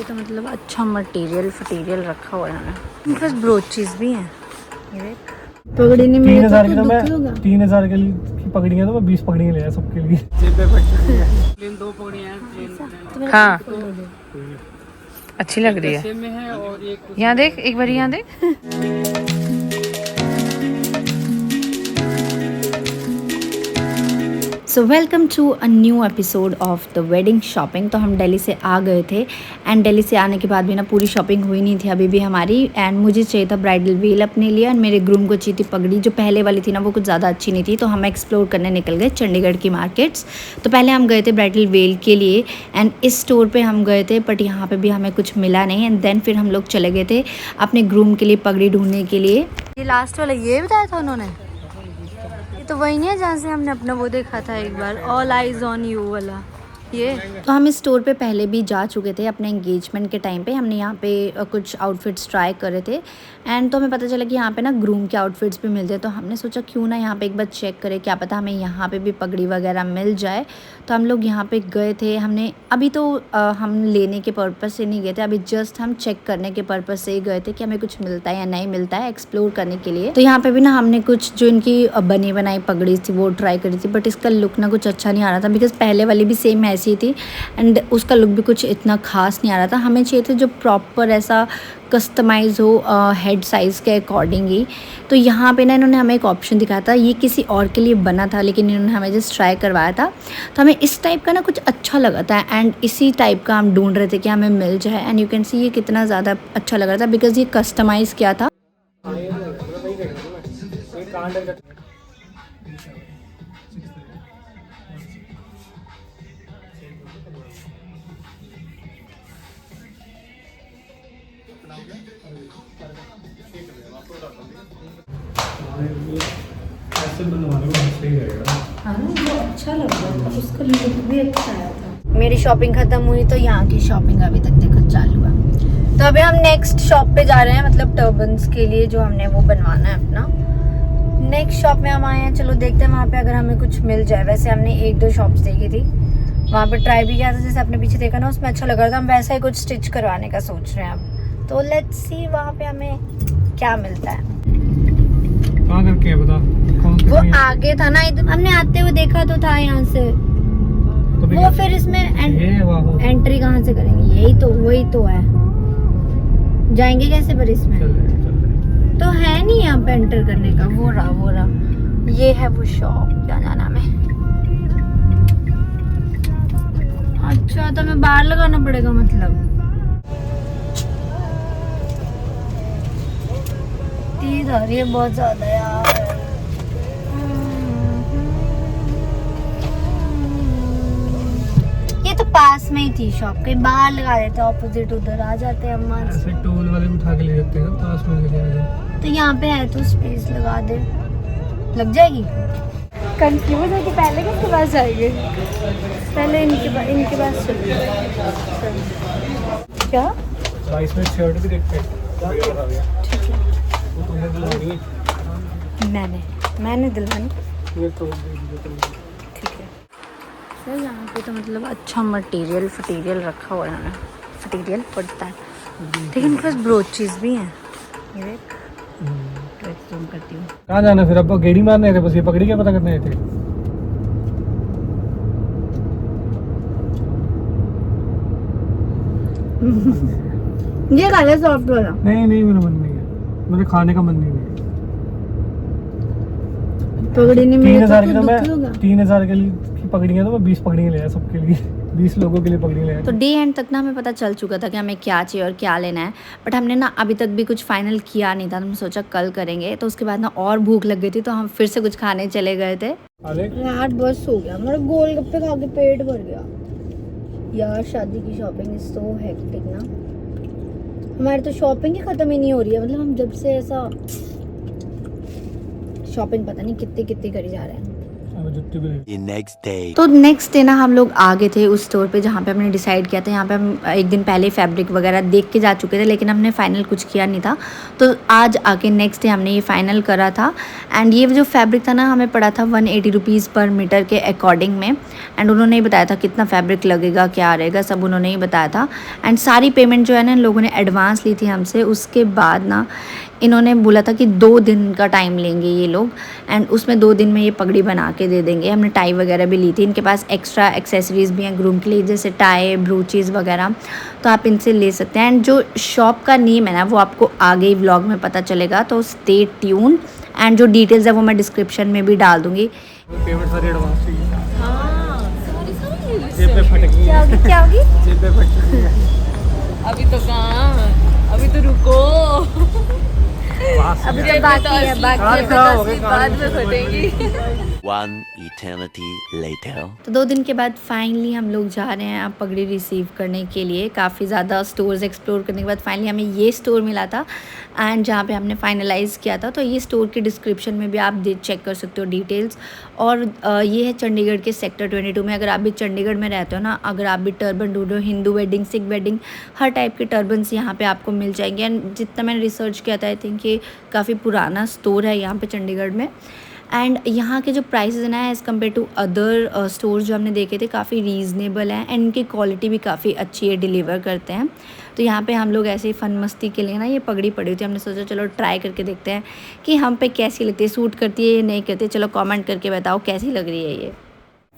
तो मतलब अच्छा मटेरियल रखा हुआ है इन्होंने। इनके पास ब्रोचेस भी हैं। ये देख, पगड़ी नहीं मिली तो 3000 के लिए पगड़ियाँ, तो मैं 20 पगड़ियाँ ले आया सबके लिए। प्लेन 2 पगड़ियाँ हैं। हाँ अच्छी लग रही है। यहाँ देख, एक बार यहाँ देख। So welcome to a new episode of the wedding shopping. तो हम दिल्ली से आ गए थे एंड दिल्ली से आने के बाद भी ना पूरी शॉपिंग हुई नहीं थी अभी भी हमारी। एंड मुझे चाहिए था ब्राइडल वेल अपने लिए और मेरे ग्रूम को चाहिए थी पगड़ी। जो पहले वाली थी ना वो कुछ ज़्यादा अच्छी नहीं थी, तो हम एक्सप्लोर करने निकल गए चंडीगढ़ की मार्केट्स। तो पहले हम गए थे ब्राइडल वेल के लिए एंड इस स्टोर पर हम गए थे, बट यहाँ पर भी हमें कुछ मिला नहीं। एंड देन फिर हम लोग चले गए थे अपने ग्रूम के लिए पगड़ी ढूंढने के लिए। ये लास्ट वाला ये बताया था उन्होंने, तो वही नहीं है जहाँ से हमने अपना वो देखा था एक बार, ऑल आइज ऑन यू वाला। ये तो हम इस स्टोर पे पहले भी जा चुके थे अपने एंगेजमेंट के टाइम पे। हमने यहाँ पे कुछ आउटफिट्स ट्राई करे थे एंड तो हमें पता चला कि यहाँ पे ना ग्रूम के आउटफिट्स भी मिलते हैं। तो हमने सोचा क्यों ना यहाँ पे एक बार चेक करें, क्या पता हमें यहाँ पे भी पगड़ी वगैरह मिल जाए। तो हम लोग यहाँ पे गए थे। हमने अभी तो हम लेने के पर्पज़ से नहीं गए थे, अभी जस्ट हम चेक करने के पर्पज़ से ही गए थे कि हमें कुछ मिलता है या नहीं मिलता है, एक्सप्लोर करने के लिए। तो यहाँ पे भी ना हमने कुछ जो इनकी बनी बनाई पगड़ी थी वो ट्राई करी थी, बट इसका लुक ना कुछ अच्छा नहीं आ रहा था, बिकॉज पहले वाली भी सेम ऐसी थी एंड उसका लुक भी कुछ इतना खास नहीं आ रहा था। हमें चाहिए थे जो प्रॉपर ऐसा कस्टमाइज़ हो हेड साइज़ के अकॉर्डिंग ही। तो यहाँ पे ना इन्होंने हमें एक ऑप्शन दिखाया था, ये किसी और के लिए बना था लेकिन इन्होंने हमें जस्ट ट्राई करवाया था। तो हमें इस टाइप का ना कुछ अच्छा लगा था एंड इसी टाइप का हम ढूंढ रहे थे कि हमें मिल जाए। एंड यू कैन सी ये कितना ज़्यादा अच्छा लग रहा था बिकॉज ये कस्टमाइज़ किया था। ऐसे बनवाने में सही रहेगा। हाँ वो अच्छा लग रहा था, उसका लुक भी अच्छा आया था। मेरी शॉपिंग ख़त्म हुई तो यहाँ की शॉपिंग अभी तक देखो चालू है। तो अभी हम नेक्स्ट शॉप पे जा रहे हैं, मतलब टर्बन्स के लिए जो हमने वो बनवाना है अपना। नेक्स्ट शॉप में हम आए हैं, चलो देखते हैं वहाँ पे अगर हमें कुछ मिल जाए। वैसे हमने 1-2 शॉप्स देखी थी, वहाँ पे ट्राई भी किया था, जैसे आपने पीछे देखा ना उसमें अच्छा लग रहा था। हम वैसा ही कुछ स्टिच करवाने का सोच रहे हैं अब। तो लेट्स सी वहाँ पे हमें क्या मिलता है। कहाँ करके बता, वो आगे था ना, हमने आते हुए देखा तो था यहाँ से। तो वो फिर इसमें एंट्री कहाँ से करेंगे, यही तो वही तो है, जाएंगे कैसे पर इसमें तो है नहीं यहाँ पे एंटर करने का। वो रहा ये है वो शॉप, क्या नाम है। अच्छा तो हमें बाहर लगाना पड़ेगा मतलब। तेज आ रही है बहुत ज्यादा यार। ये तो पास में ही थी शॉप, कहीं बाहर लगा देते, ऑपोजिट उधर आ जाते हैं अम्मा। ऐसे टोल वाले उठा के ले जाते हैं पास में लगे। तो यहाँ पे है तो स्पेस लगा दे, लग जाएगी। कंफ्यूज है कि पहले किसके पास जाएंगे, पहले इनके पास चलिए। क्या साइज में शर्ट भी देखते हैं। ठीक है, वो तुमने दिलवानी, मैंने दिलवानी। ये तो ठीक है सर। यहाँ पे तो मतलब अच्छा मटेरियल रखा हुआ है इन्होंने, मटेरियल पड़ता है। लेकिन इनके पास ब्रोचेस भी हैं। ये देख, तो जूम करती हूँ। कहाँ जाना फिर, अब गेड़ी मारने थे बस, ये पगड़ी क्या पता करने थे। ये खाने सॉफ्ट वाला नहीं मेरा मन नहीं है, मेरे खाने का मन नहीं है। पगड़ी नहीं मिली तो मैं 3000 के लिए की पगड़ियाँ, तो मैं 20 पगड़ियाँ ले आया सबके लिए। 20 लोगों के लिए पगड़ियाँ ले आया। तो डे एंड तक ना हमें पता चल चुका था कि हमें क्या चाहिए और क्या लेना है, बट हमने ना अभी तक भी कुछ फाइनल किया नहीं था। हमने सोचा कल करेंगे। तो उसके बाद ना और भूख लग गई थी तो हम फिर से कुछ खाने चले गए थे। यार बस हो गया, मेरा गोलगप्पे खा के पेट भर गया यार। शादी की शॉपिंग इज सो हेक्टिक ना, हमारी तो शॉपिंग ही खत्म ही नहीं हो रही है। मतलब हम जब से ऐसा शॉपिंग पता नहीं कितनी करी जा रहे हैं। अब जुत्ती भी ले। next day. तो नेक्स्ट डे ना हम लोग आ गए थे उस स्टोर पे जहाँ पे हमने डिसाइड किया था। यहाँ पे हम एक दिन पहले फैब्रिक वगैरह देख के जा चुके थे, लेकिन हमने फ़ाइनल कुछ किया नहीं था। तो आज आके नेक्स्ट डे हमने ये फ़ाइनल करा था। एंड ये जो फैब्रिक था ना हमें पड़ा था 180 रुपीज़ पर मीटर के अकॉर्डिंग में। एंड उन्होंने ही बताया था कितना फैब्रिक लगेगा, क्या रहेगा, सब उन्होंने ही बताया था। एंड सारी पेमेंट जो है ना इन लोगों ने एडवांस ली थी हमसे। उसके बाद ना इन्होंने बोला था कि 2 दिन का टाइम लेंगे ये लोग, एंड उसमें 2 दिन में ये पगड़ी बना के दे देंगे। हमने टाई वगैरह भी ली थी। इनके पास एक्स्ट्रा एक्सेसरीज़ भी हैं ग्रूम के लिए, जैसे टाई, ब्रूचीज़ वगैरह, तो आप इनसे ले सकते हैं। एंड जो शॉप का नेम है ना वो आपको आगे ही व्लॉग में पता चलेगा, तो स्टे ट्यून। एंड जो डिटेल्स है वो मैं डिस्क्रिप्शन में भी डाल दूँगी। पेमेंट सारी एडवांस की। हाँ जेब में फट गई है। क्या होगी? जेब में फट गई है। अभी तो कहाँ, अभी तो रुको। अभी तो बाकी है, कार्ड खराब हो गए, बाद में फटेंगी। One eternity later. तो 2 दिन के बाद फाइनली हम लोग जा रहे हैं अब पगड़ी रिसीव करने के लिए। काफ़ी ज़्यादा स्टोर्स एक्सप्लोर करने के बाद फाइनली हमें ये स्टोर मिला था एंड जहाँ पे हमने फाइनलाइज़ किया था। तो ये स्टोर के डिस्क्रिप्शन में भी आप चेक कर सकते हो डिटेल्स। और ये है चंडीगढ़ के सेक्टर 22 में। अगर आप भी चंडीगढ़ में रहते हो ना, अगर आप भी टर्बन ढूंढ रहे हो, हिंदू वेडिंग, सिख वेडिंग, हर टाइप के टर्बन्स यहाँ पे आपको मिल जाएंगे। एंड जितना मैंने रिसर्च किया था, आई थिंक ये काफ़ी पुराना स्टोर है यहाँ पे चंडीगढ़ में। एंड यहाँ के जो प्राइसेस हैं ना as compare to other stores जो हमने देखे थे, काफ़ी रीज़नेबल हैं एंड इनकी क्वालिटी भी काफ़ी अच्छी है, डिलीवर करते हैं। तो यहाँ पे हम लोग ऐसे ही फ़न मस्ती के लिए ना ये पगड़ी पड़ी हुई थी। हमने सोचा चलो ट्राई करके देखते हैं कि हम पे कैसी लगती है, सूट करती है या नहीं करती है। चलो कमेंट करके बताओ कैसी लग रही है ये।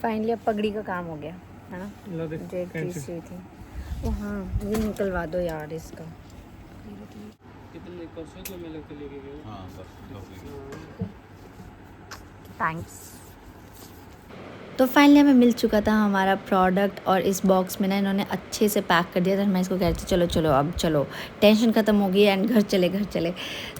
फाइनली अब पगड़ी का काम हो गया है ना, जो एक चीज़ हुई थी वो। हाँ ये निकलवा दो यार इसका। कितने परसों को मैं लेके गए। हाँ थैंक्स। तो फाइनली हमें मिल चुका था हमारा प्रोडक्ट और इस बॉक्स में ना इन्होंने अच्छे से पैक कर दिया था। मैं इसको कह रही थी चलो चलो अब चलो, टेंशन ख़त्म हो गई एंड घर चले।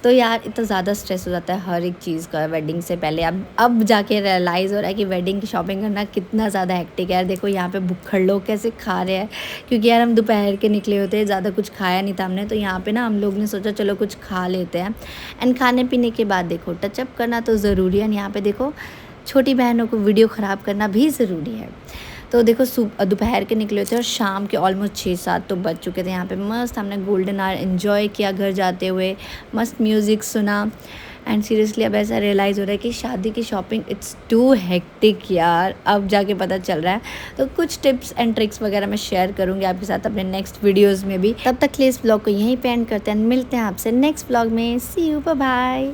तो यार इतना ज़्यादा स्ट्रेस हो जाता है हर एक चीज़ का वेडिंग से पहले। अब जाके रियलाइज़ हो रहा है कि वेडिंग की शॉपिंग करना कितना ज़्यादा हेक्टिक है। यार देखो यहाँ पे भुक्खड़ लोग कैसे खा रहे हैं, क्योंकि यार हम दोपहर के निकले होते हैं, ज़्यादा कुछ खाया नहीं था हमने। तो यहाँ पर ना हम लोग ने सोचा चलो कुछ खा लेते हैं। एंड खाने पीने के बाद देखो टचअप करना तो ज़रूरी है। यहाँ पर देखो छोटी बहनों को वीडियो ख़राब करना भी ज़रूरी है। तो देखो दोपहर के निकले थे और शाम के ऑलमोस्ट 6-7 तो बज चुके थे। यहाँ पे मस्त हमने गोल्डन आवर एंजॉय किया घर जाते हुए, मस्त म्यूज़िक सुना। एंड सीरियसली अब ऐसा रियलाइज़ हो रहा है कि शादी की शॉपिंग इट्स टू हेक्टिक यार, अब जाके पता चल रहा है। तो कुछ टिप्स एंड ट्रिक्स वगैरह मैं शेयर करूँगी आपके साथ अपने नेक्स्ट वीडियोज़ में भी। तब तक के लिए इस ब्लॉग को यहीं पे एंड करते हैं, मिलते हैं आपसे नेक्स्ट ब्लॉग में। सी यू, बाय बाय।